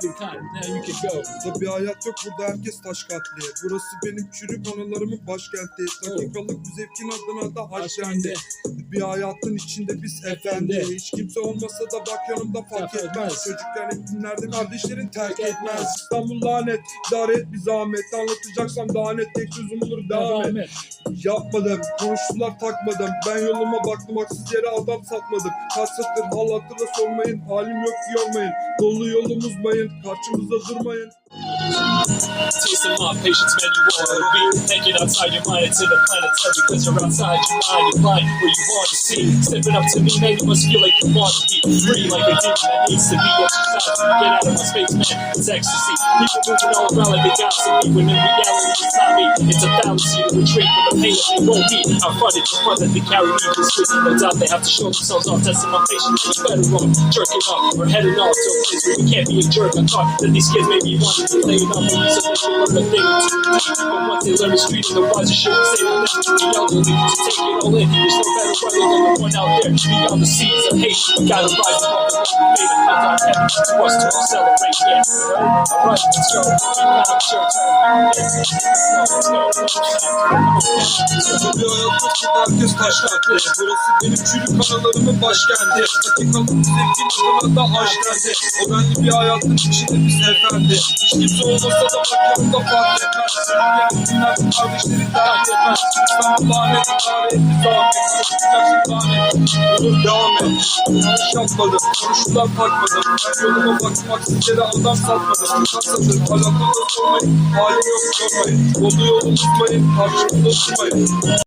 good time. Now you can go. Tabi hayat yok burada, herkes taş katli. Burası benim çürük anılarımın başkenti. Dakikalık bir zevkin adına da haşlendi. Bir hayatın içinde biz efendi. Hiç kimse olmasa da bak yanımda fark etmez. Çocukken hep dinlerdim, kardeşlerin terk etmez. İstanbul lanet, idare et bir zahmet. Anlatacaksam daha net, tek çözüm olur, devam et. Yapmadım, konuştular takmadım. Ben yoluma baktım, haksız yere adam satmadım. Kaç satır hal hatırla sormayın, halim yok yormayın. Dolu yolumuz mayın, karşımızda durmayın. Tasting my patience, man, you wanna be hanging outside your mind until the planetary, cause you're outside your mind, you're blind where you wanna see. Stepping up to me, man, you must feel like you wanna be free, like a demon that needs to be exercised. Get out of my space, man, it's ecstasy. People moving all around like they got to me, when in reality it's not me. It's a fallacy to retreat from the pain that they won't be. I fronted the front that they carry me this way. No doubt they have to show themselves off, testing my patience. It's better off jerking off or heading off to a place where you can't be a jerk. I thought that these kids maybe wanted to play it off. So they should learn a thing or two. But once they learn the street and the wiser shit, we say to them to the elderly to take it all in. There's no better weather than the one out there beyond the seas of hate. We gotta rise above the one we made and hold on heaven for us to celebrate. Yeah, alright, let's go. It's your turn. Tabi hayat yok burada, herkes taş katli. Burası benim çürük anılarımın başkenti. Dakikalık bir zevkin adına da haşlendi. O benli bir hayatın içinde biz efendi. Hiç kimse olmasa da bak yanımda fark etmez. Senin dinlerdim, kardeşleri terk etmez. İstanbul lanet, idare et bir zahmet. Çocuklar lanet, olur devam et. Yanlış yapmadım, konuştular takmadım. Ben yoluma baktım, haksız yere adam satmadım. Kaç satır, alakalı sormayın, halim yok sormayın. Dolu yolumuz mayın, karşımızda durmayın.